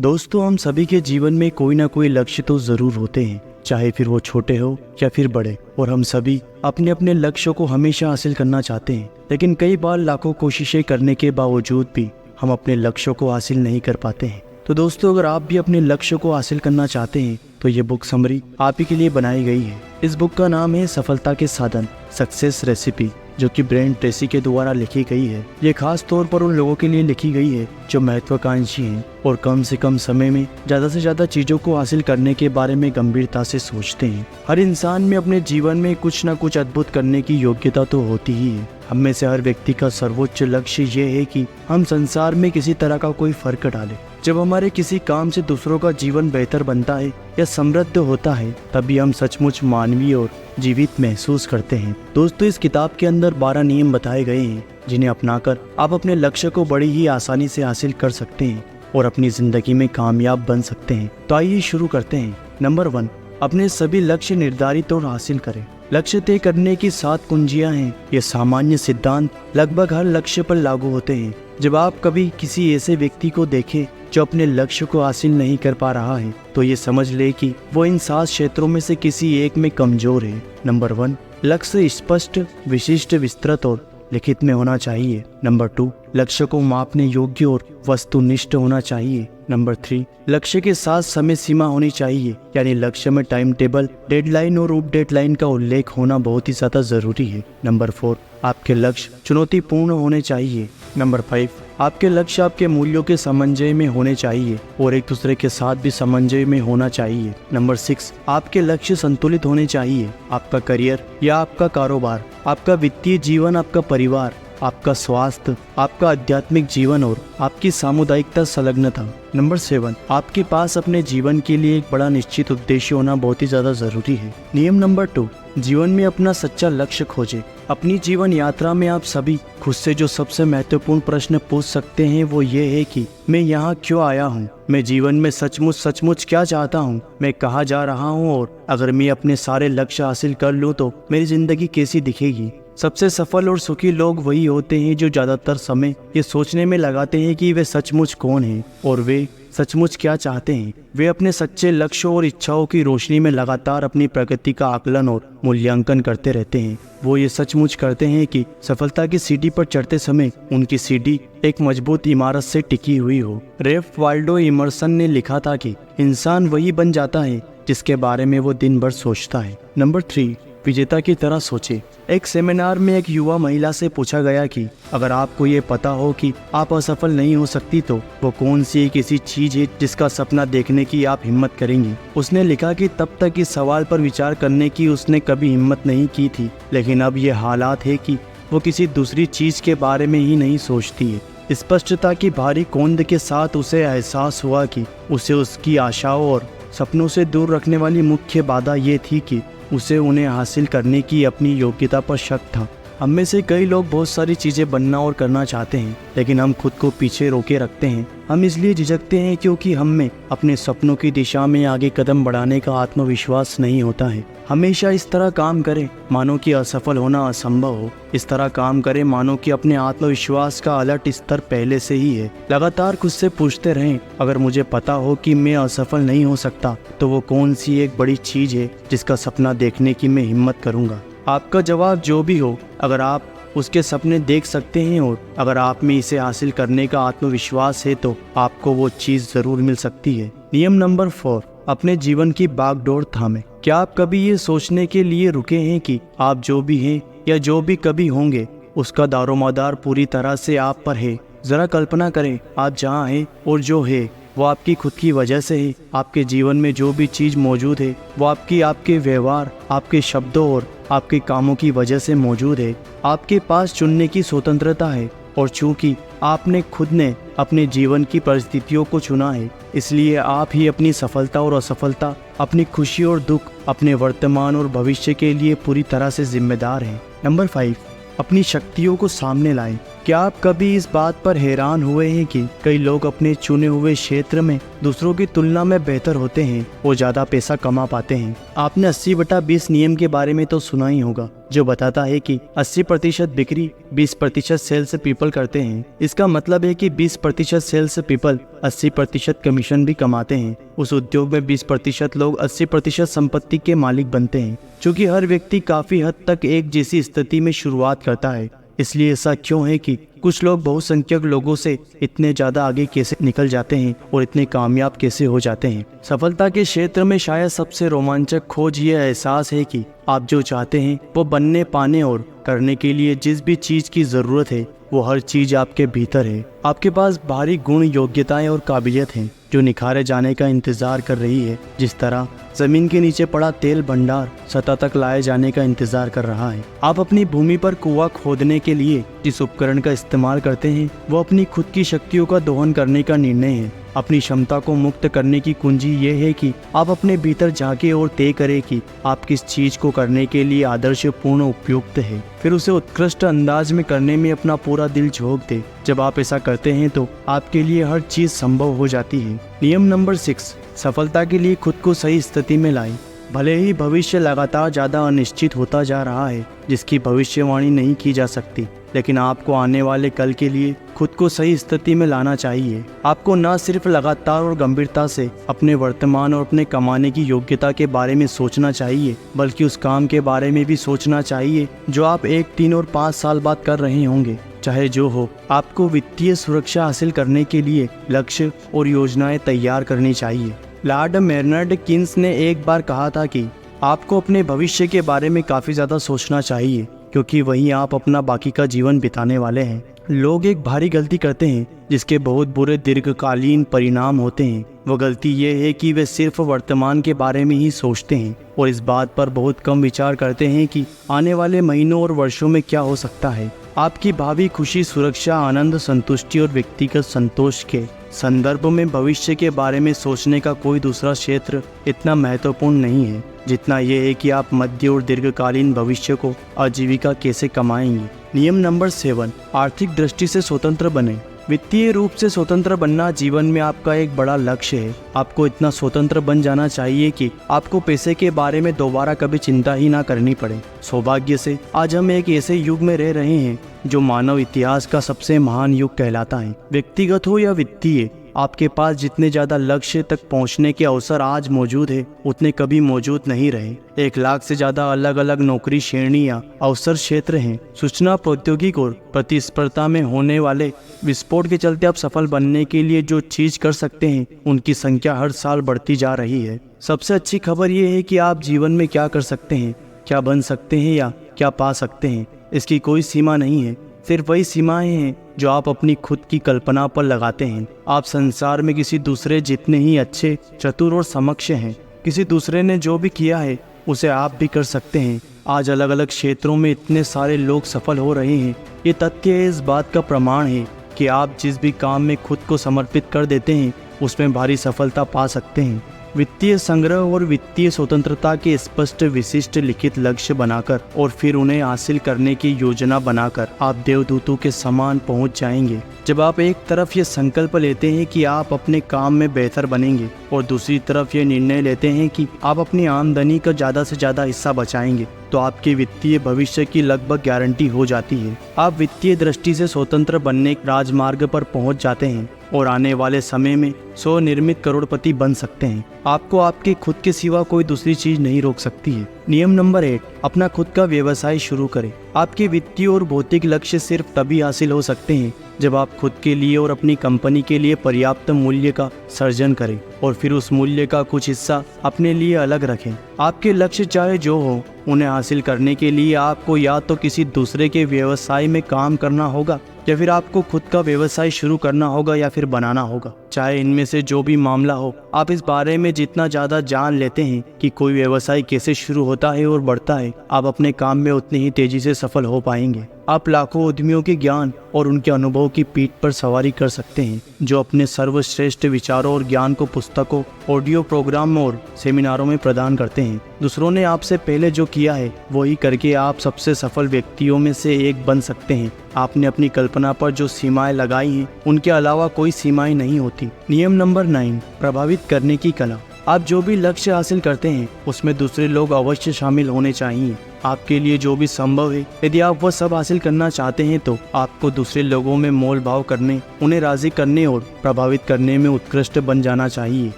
दोस्तों, हम सभी के जीवन में कोई ना कोई लक्ष्य तो जरूर होते हैं, चाहे फिर वो छोटे हो या फिर बड़े। और हम सभी अपने अपने लक्ष्यों को हमेशा हासिल करना चाहते हैं, लेकिन कई बार लाखों कोशिशें करने के बावजूद भी हम अपने लक्ष्यों को हासिल नहीं कर पाते हैं। तो दोस्तों, अगर आप भी अपने लक्ष्य को हासिल करना चाहते हैं तो ये बुक समरी आप ही के लिए बनाई गई है। इस बुक का नाम है सफलता के साधन, सक्सेस रेसिपी, जो कि ब्रायन ट्रेसी के द्वारा लिखी गई है। ये खास तौर पर उन लोगों के लिए लिखी गई है जो महत्वाकांक्षी हैं और कम से कम समय में ज्यादा से ज्यादा चीजों को हासिल करने के बारे में गंभीरता से सोचते हैं। हर इंसान में अपने जीवन में कुछ न कुछ अद्भुत करने की योग्यता तो होती ही है। हम में से हर व्यक्ति का सर्वोच्च लक्ष्य ये है कि हम संसार में किसी तरह का कोई फर्क डालें। जब हमारे किसी काम से दूसरों का जीवन बेहतर बनता है या समृद्ध होता है, तभी हम सचमुच मानवीय और जीवित महसूस करते हैं। दोस्तों, इस किताब के अंदर 12 नियम बताए गए हैं जिन्हें अपनाकर आप अपने लक्ष्य को बड़ी ही आसानी से हासिल कर सकते हैं और अपनी जिंदगी में कामयाब बन सकते हैं। तो आइए शुरू करते हैं। नंबर 1, अपने सभी लक्ष्य निर्धारित और हासिल करें। लक्ष्य तय करने की 7 कुंजियां हैं। ये सामान्य सिद्धांत लगभग हर लक्ष्य पर लागू होते हैं। जब आप कभी किसी ऐसे व्यक्ति को देखें जो अपने लक्ष्य को हासिल नहीं कर पा रहा है, तो ये समझ ले कि वो इन 7 क्षेत्रों में से किसी एक में कमजोर है। नंबर 1, लक्ष्य स्पष्ट, विशिष्ट, विस्तृत और लिखित में होना चाहिए। नंबर 2, लक्ष्य को मापने योग्य और वस्तुनिष्ठ होना चाहिए। नंबर 3, लक्ष्य के साथ समय सीमा होनी चाहिए, यानी लक्ष्य में टाइम टेबल, डेडलाइन और उप डेडलाइन का उल्लेख होना बहुत ही ज्यादा जरूरी है। नंबर 4, आपके लक्ष्य चुनौतीपूर्ण होने चाहिए। नंबर 5, आपके लक्ष्य आपके मूल्यों के समन्वय में होने चाहिए और एक दूसरे के साथ भी समन्वय में होना चाहिए। नंबर 6, आपके लक्ष्य संतुलित होने चाहिए। आपका करियर या आपका कारोबार, आपका वित्तीय जीवन, आपका परिवार, आपका स्वास्थ्य, आपका आध्यात्मिक जीवन और आपकी सामुदायिकता संलग्नता। नंबर 7, आपके पास अपने जीवन के लिए एक बड़ा निश्चित उद्देश्य होना बहुत ही ज्यादा जरूरी है। नियम नंबर 2, जीवन में अपना सच्चा लक्ष्य खोजें। अपनी जीवन यात्रा में आप सभी खुद से जो सबसे महत्वपूर्ण प्रश्न पूछ सकते हैं वो ये है कि मैं यहाँ क्यों आया हूँ, मैं जीवन में सचमुच क्या चाहता हूँ, मैं कहाँ जा रहा हूँ और अगर मैं अपने सारे लक्ष्य हासिल कर लूँ तो मेरी जिंदगी कैसी दिखेगी। सबसे सफल और सुखी लोग वही होते हैं जो ज्यादातर समय ये सोचने में लगाते हैं कि वे सचमुच कौन हैं और वे सचमुच क्या चाहते हैं। वे अपने सच्चे लक्ष्यों और इच्छाओं की रोशनी में लगातार अपनी प्रगति का आकलन और मूल्यांकन करते रहते हैं। वो ये सचमुच करते हैं कि सफलता की सीढ़ी पर चढ़ते समय उनकी सीढ़ी एक मजबूत इमारत से टिकी हुई हो। रेल्फ वाल्डो इमर्सन ने लिखा था कि इंसान वही बन जाता है जिसके बारे में वो दिन भर सोचता है। नंबर 3, विजेता की तरह सोचे। एक सेमिनार में एक युवा महिला से पूछा गया कि अगर आपको ये पता हो कि आप असफल नहीं हो सकती तो वो कौन सी एक ऐसी चीज है जिसका सपना देखने की आप हिम्मत करेंगी। उसने लिखा कि तब तक इस सवाल पर विचार करने की उसने कभी हिम्मत नहीं की थी, लेकिन अब ये हालात है कि वो किसी दूसरी चीज के बारे में ही नहीं सोचती है। स्पष्टता की भारी गोंद के साथ उसे एहसास हुआ कि उसे उसकी आशाओं और सपनों से दूर रखने वाली मुख्य बाधा ये थी कि उसे उन्हें हासिल करने की अपनी योग्यता पर शक था। हम में से कई लोग बहुत सारी चीज़ें बनना और करना चाहते हैं, लेकिन हम खुद को पीछे रोके रखते हैं। हम इसलिए झिझकते हैं क्योंकि हम में अपने सपनों की दिशा में आगे कदम बढ़ाने का आत्मविश्वास नहीं होता है। हमेशा इस तरह काम करें मानो कि असफल होना असंभव हो। इस तरह काम करें मानो कि अपने आत्मविश्वास का अलर्ट स्तर पहले से ही है। लगातार खुद से पूछते रहें, अगर मुझे पता हो कि मैं असफल नहीं हो सकता तो वो कौन सी एक बड़ी चीज है जिसका सपना देखने की मैं हिम्मत करूंगा। आपका जवाब जो भी हो, अगर आप उसके सपने देख सकते हैं और अगर आप में इसे हासिल करने का आत्मविश्वास है तो आपको वो चीज जरूर मिल सकती है। नियम नंबर 4, अपने जीवन की बागडोर थामे। क्या आप कभी ये सोचने के लिए रुके हैं कि आप जो भी हैं या जो भी कभी होंगे उसका दारोमदार पूरी तरह से आप पर है? जरा कल्पना करें, आप जहाँ हैं और जो है वो आपकी खुद की वजह से है। आपके जीवन में जो भी चीज मौजूद है वो आपके व्यवहार, आपके शब्दों और आपके कामों की वजह से मौजूद है। आपके पास चुनने की स्वतंत्रता है और चूंकि आपने खुद ने अपने जीवन की परिस्थितियों को चुना है, इसलिए आप ही अपनी सफलता और असफलता, अपनी खुशी और दुख, अपने वर्तमान और भविष्य के लिए पूरी तरह से जिम्मेदार हैं। नंबर 5, अपनी शक्तियों को सामने लाएं। क्या आप कभी इस बात पर हैरान हुए हैं कि कई लोग अपने चुने हुए क्षेत्र में दूसरों की तुलना में बेहतर होते हैं और ज्यादा पैसा कमा पाते हैं? आपने 80/20 नियम के बारे में तो सुना ही होगा, जो बताता है कि 80% बिक्री 20% सेल्स पीपल करते हैं। इसका मतलब है कि 20% सेल्स पीपल 80% कमीशन भी कमाते हैं। उस उद्योग में 20% लोग 80% संपत्ति के मालिक बनते हैं। क्योंकि हर व्यक्ति काफी हद तक एक जैसी स्थिति में शुरुआत करता है, इसलिए ऐसा क्यों है कि कुछ लोग बहुसंख्यक लोगों से इतने ज्यादा आगे कैसे निकल जाते हैं और इतने कामयाब कैसे हो जाते हैं। सफलता के क्षेत्र में शायद सबसे रोमांचक खोज यह एहसास है कि आप जो चाहते हैं वो बनने, पाने और करने के लिए जिस भी चीज की जरूरत है वो हर चीज आपके भीतर है। आपके पास भारी गुण, योग्यताएं और काबिलियत हैं जो निखारे जाने का इंतजार कर रही है। जिस तरह जमीन के नीचे पड़ा तेल भंडार सतह तक लाए जाने का इंतजार कर रहा है। आप अपनी भूमि पर कुआं खोदने के लिए जिस उपकरण का इस्तेमाल करते हैं वो अपनी खुद की शक्तियों का दोहन करने का निर्णय है। अपनी क्षमता को मुक्त करने की कुंजी ये है कि आप अपने भीतर झांके और तय करें कि आप किस चीज को करने के लिए आदर्श पूर्ण उपयुक्त है, फिर उसे उत्कृष्ट अंदाज में करने में अपना पूरा दिल झोंक दे। जब आप ऐसा करते हैं तो आपके लिए हर चीज संभव हो जाती है। नियम नंबर 6, सफलता के लिए खुद को सही स्थिति में लाएं। भले ही भविष्य लगातार ज्यादा अनिश्चित होता जा रहा है, जिसकी भविष्यवाणी नहीं की जा सकती, लेकिन आपको आने वाले कल के लिए खुद को सही स्थिति में लाना चाहिए। आपको न सिर्फ लगातार और गंभीरता से अपने वर्तमान और अपने कमाने की योग्यता के बारे में सोचना चाहिए, बल्कि उस काम के बारे में भी सोचना चाहिए जो आप 1, 3 और 5 साल बाद कर रहे होंगे। चाहे जो हो, आपको वित्तीय सुरक्षा हासिल करने के लिए लक्ष्य और योजनाएं तैयार करनी चाहिए। लॉर्ड मेर्नार्ड किन्स ने एक बार कहा था कि आपको अपने भविष्य के बारे में काफी ज्यादा सोचना चाहिए, क्योंकि वहीं आप अपना बाकी का जीवन बिताने वाले हैं। लोग एक भारी गलती करते हैं जिसके बहुत बुरे दीर्घकालीन परिणाम होते हैं। वो गलती ये है कि वे सिर्फ वर्तमान के बारे में ही सोचते हैं और इस बात पर बहुत कम विचार करते हैं कि आने वाले महीनों और वर्षों में क्या हो सकता है। आपकी भावी खुशी, सुरक्षा, आनंद, संतुष्टि और व्यक्तिगत संतोष के संदर्भ में भविष्य के बारे में सोचने का कोई दूसरा क्षेत्र इतना महत्वपूर्ण नहीं है जितना यह है कि आप मध्य और दीर्घकालीन भविष्य को आजीविका कैसे कमाएंगे। नियम नंबर 7, आर्थिक दृष्टि से स्वतंत्र बने। वित्तीय रूप से स्वतंत्र बनना जीवन में आपका एक बड़ा लक्ष्य है। आपको इतना स्वतंत्र बन जाना चाहिए कि आपको पैसे के बारे में दोबारा कभी चिंता ही ना करनी पड़े। सौभाग्य से आज हम एक ऐसे युग में रह रहे हैं जो मानव इतिहास का सबसे महान युग कहलाता है। व्यक्तिगत हो या वित्तीय, आपके पास जितने ज्यादा लक्ष्य तक पहुंचने के अवसर आज मौजूद है उतने कभी मौजूद नहीं रहे। 1 लाख से ज्यादा अलग अलग नौकरी श्रेणियां, अवसर क्षेत्र हैं। सूचना प्रौद्योगिकी और प्रतिस्पर्धा में होने वाले विस्फोट के चलते आप सफल बनने के लिए जो चीज कर सकते हैं उनकी संख्या हर साल बढ़ती जा रही है। सबसे अच्छी खबर यह है कि आप जीवन में क्या कर सकते हैं, क्या बन सकते हैं या क्या पा सकते हैं, इसकी कोई सीमा नहीं है। सिर्फ वही सीमाएं हैं जो आप अपनी खुद की कल्पना पर लगाते हैं। आप संसार में किसी दूसरे जितने ही अच्छे, चतुर और समक्ष हैं। किसी दूसरे ने जो भी किया है उसे आप भी कर सकते हैं। आज अलग अलग क्षेत्रों में इतने सारे लोग सफल हो रहे हैं। ये तथ्य इस बात का प्रमाण है कि आप जिस भी काम में खुद को समर्पित कर देते हैं उसमें भारी सफलता पा सकते हैं। वित्तीय संग्रह और वित्तीय स्वतंत्रता के स्पष्ट, विशिष्ट, लिखित लक्ष्य बनाकर और फिर उन्हें हासिल करने की योजना बनाकर आप देवदूतों के समान पहुंच जाएंगे। जब आप एक तरफ ये संकल्प लेते हैं कि आप अपने काम में बेहतर बनेंगे और दूसरी तरफ ये निर्णय लेते हैं कि आप अपनी आमदनी का ज्यादा से ज्यादा हिस्सा बचाएंगे, तो आपके वित्तीय भविष्य की लगभग गारंटी हो जाती है। आप वित्तीय दृष्टि से स्वतंत्र बनने के राजमार्ग पर पहुंच जाते हैं और आने वाले समय में स्वनिर्मित करोड़पति बन सकते हैं। आपको आपके खुद के सिवा कोई दूसरी चीज नहीं रोक सकती है। नियम नंबर 8, अपना खुद का व्यवसाय शुरू करें। आपके वित्तीय और भौतिक लक्ष्य सिर्फ तभी हासिल हो सकते हैं जब आप खुद के लिए और अपनी कंपनी के लिए पर्याप्त मूल्य का सर्जन करें और फिर उस मूल्य का कुछ हिस्सा अपने लिए अलग रखें। आपके लक्ष्य चाहे जो हो, उन्हें हासिल करने के लिए आपको या तो किसी दूसरे के व्यवसाय में काम करना होगा या फिर आपको खुद का व्यवसाय शुरू करना होगा या फिर बनाना होगा। चाहे इनमें से जो भी मामला हो, आप इस बारे में जितना ज़्यादा जान लेते हैं कि कोई व्यवसाय कैसे शुरू होता है और बढ़ता है, आप अपने काम में उतनी ही तेजी से सफल हो पाएंगे। आप लाखों उद्यमियों के ज्ञान और उनके अनुभव की पीठ पर सवारी कर सकते हैं, जो अपने सर्वश्रेष्ठ विचारों और ज्ञान को पुस्तकों, ऑडियो प्रोग्राम और सेमिनारों में प्रदान करते हैं। दूसरों ने आपसे पहले जो किया है वही करके आप सबसे सफल व्यक्तियों में से एक बन सकते हैं। आपने अपनी कल्पना पर जो सीमाएं लगाई हैं, उनके अलावा कोई सीमाएं नहीं होती। नियम नंबर 9, प्रभावित करने की कला। आप जो भी लक्ष्य हासिल करते हैं उसमें दूसरे लोग अवश्य शामिल होने चाहिए। आपके लिए जो भी संभव है, यदि आप वह सब हासिल करना चाहते हैं तो आपको दूसरे लोगों में मोल भाव करने, उन्हें राजी करने और प्रभावित करने में उत्कृष्ट बन जाना चाहिए।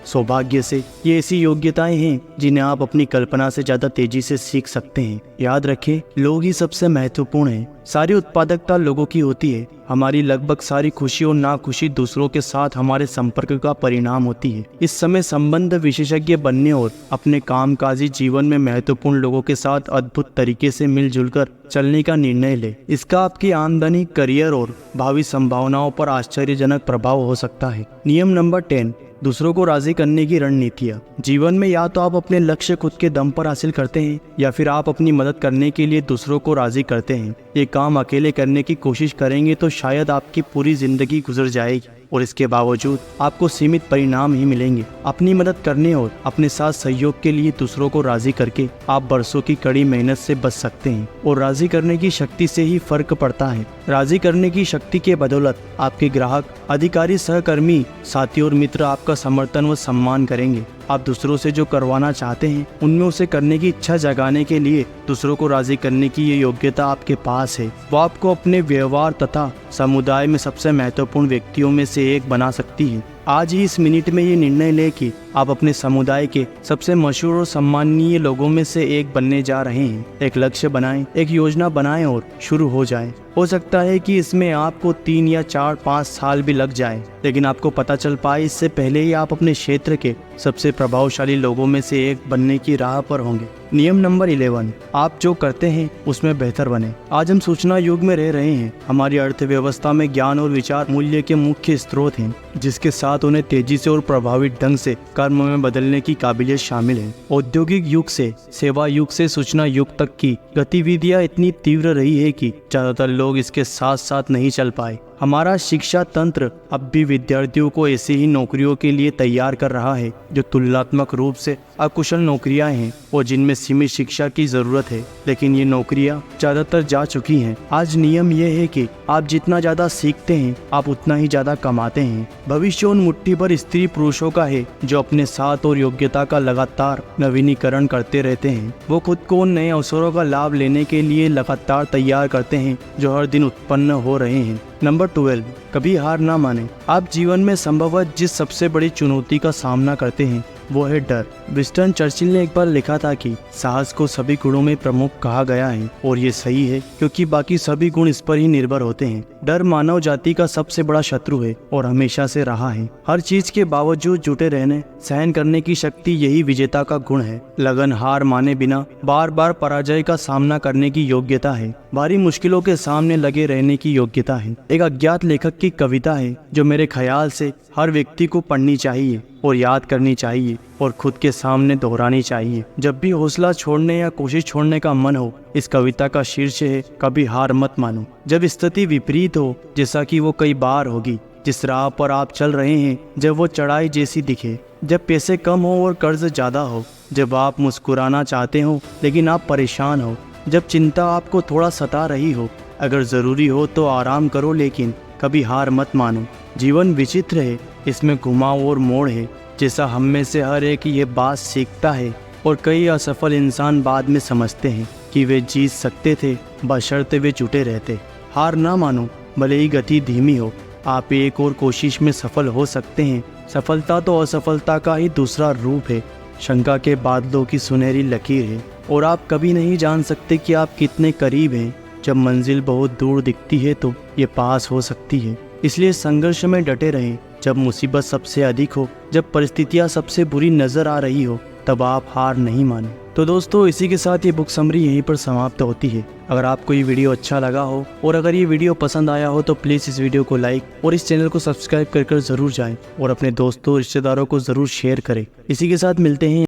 सौभाग्य से ये ऐसी योग्यताएं हैं जिन्हें आप अपनी कल्पना से ज्यादा तेजी से सीख सकते हैं। याद रखें, लोग ही सबसे महत्वपूर्ण हैं। सारी उत्पादकता लोगों की होती है। हमारी लगभग सारी खुशी और नाखुशी दूसरों के साथ हमारे संपर्क का परिणाम होती है। इस समय संबंध विशेषज्ञ बनने और अपने कामकाजी जीवन में महत्वपूर्ण लोगों के साथ अद्भुत तरीके से मिलजुल कर चलने का निर्णय ले। इसका आपकी आमदनी, करियर और भावी संभावनाओं पर आश्चर्यजनक प्रभाव हो सकता है। नियम नंबर 10, दूसरों को राजी करने की रणनीतियाँ। जीवन में या तो आप अपने लक्ष्य खुद के दम पर हासिल करते हैं या फिर आप अपनी मदद करने के लिए दूसरों को राजी करते हैं। ये काम अकेले करने की कोशिश करेंगे तो शायद आपकी पूरी जिंदगी गुजर जाएगी और इसके बावजूद आपको सीमित परिणाम ही मिलेंगे। अपनी मदद करने और अपने साथ सहयोग के लिए दूसरों को राजी करके आप बरसों की कड़ी मेहनत से बच सकते हैं और राजी करने की शक्ति से ही फर्क पड़ता है। राजी करने की शक्ति के बदौलत आपके ग्राहक, अधिकारी, सहकर्मी, साथी और मित्र आपका समर्थन व सम्मान करेंगे। आप दूसरों से जो करवाना चाहते हैं उनमें उसे करने की इच्छा जगाने के लिए दूसरों को राजी करने की ये योग्यता आपके पास है। वो आपको अपने व्यवहार तथा समुदाय में सबसे महत्वपूर्ण व्यक्तियों में से एक बना सकती है। आज ही इस मिनट में ये निर्णय लें कि आप अपने समुदाय के सबसे मशहूर और सम्माननीय लोगों में से एक बनने जा रहे हैं। एक लक्ष्य बनाएं, एक योजना बनाएं और शुरू हो जाएं। हो सकता है कि इसमें आपको 3 या 4-5 साल भी लग जाए, लेकिन आपको पता चल पाए इससे पहले ही आप अपने क्षेत्र के सबसे प्रभावशाली लोगों में से एक बनने की राह पर होंगे। नियम नंबर 11, आप जो करते हैं उसमें बेहतर बने। आज हम सूचना युग में रह रहे हैं। हमारी अर्थव्यवस्था में ज्ञान और विचार मूल्य के मुख्य स्रोत हैं, जिसके साथ उन्हें तेजी से और प्रभावी ढंग से कर्म में बदलने की काबिलियत शामिल है। औद्योगिक युग से सेवा युग से सूचना युग तक की गतिविधियां इतनी तीव्र रही है कि ज्यादातर लोग इसके साथ साथ नहीं चल पाए। हमारा शिक्षा तंत्र अब भी विद्यार्थियों को ऐसी ही नौकरियों के लिए तैयार कर रहा है जो तुलनात्मक रूप से अकुशल नौकरियां हैं और जिनमें सीमित शिक्षा की जरूरत है, लेकिन ये नौकरियां ज्यादातर जा चुकी हैं। आज नियम यह है कि आप जितना ज्यादा सीखते हैं आप उतना ही ज्यादा कमाते हैं। भविष्य उन मुट्ठी भर स्त्री पुरुषों का है जो अपने साथ और योग्यता का लगातार नवीनीकरण करते रहते हैं। वो खुद को उन नए अवसरों का लाभ लेने के लिए लगातार तैयार करते हैं जो हर दिन उत्पन्न हो रहे हैं। नंबर 12, कभी हार ना माने। आप जीवन में संभवतः जिस सबसे बड़ी चुनौती का सामना करते हैं वो है डर। विंस्टन चर्चिल ने एक बार लिखा था कि साहस को सभी गुणों में प्रमुख कहा गया है और ये सही है क्योंकि बाकी सभी गुण इस पर ही निर्भर होते हैं। डर मानव जाति का सबसे बड़ा शत्रु है और हमेशा से रहा है। हर चीज के बावजूद जुटे रहने, सहन करने की शक्ति, यही विजेता का गुण है। लगन, हार माने बिना बार बार पराजय का सामना करने की योग्यता है। भारी मुश्किलों के सामने लगे रहने की योग्यता है। एक अज्ञात लेखक की कविता है जो मेरे ख्याल से हर व्यक्ति को पढ़नी चाहिए और याद करनी चाहिए और खुद के सामने दोहरानी चाहिए जब भी हौसला छोड़ने या कोशिश छोड़ने का मन हो। इस कविता का शीर्ष है, कभी हार मत मानो। जब स्थिति विपरीत हो, जैसा कि वो कई बार होगी, जिस राह पर आप चल रहे हैं, जब वो चढ़ाई जैसी दिखे, जब पैसे कम हो और कर्ज ज्यादा हो, जब आप मुस्कुराना चाहते हो लेकिन आप परेशान हो, जब चिंता आपको थोड़ा सता रही हो, अगर जरूरी हो तो आराम करो लेकिन कभी हार मत मानो। जीवन विचित्र है, इसमें घुमाव और मोड़ है, जैसा हम में से हर एक ये बात सीखता है और कई असफल इंसान बाद में समझते हैं कि वे जीत सकते थे बशर्ते वे जुटे रहते। हार ना मानो, भले ही गति धीमी हो, आप एक और कोशिश में सफल हो सकते हैं। सफलता तो असफलता का ही दूसरा रूप है, शंका के बादलों की सुनहरी लकीर है और आप कभी नहीं जान सकते कि आप कितने करीब हैं। जब मंजिल बहुत दूर दिखती है तो ये पास हो सकती है। इसलिए संघर्ष में डटे रहें। जब मुसीबत सबसे अधिक हो, जब परिस्थितियां सबसे बुरी नजर आ रही हो, तब आप हार नहीं माने। तो दोस्तों इसी के साथ ये बुक समरी यहीं पर समाप्त होती है। अगर आपको ये वीडियो अच्छा लगा हो और अगर ये वीडियो पसंद आया हो तो प्लीज़ इस वीडियो को लाइक और इस चैनल को सब्सक्राइब कर ज़रूर जाएं और अपने दोस्तों रिश्तेदारों को ज़रूर शेयर करें। इसी के साथ मिलते हैं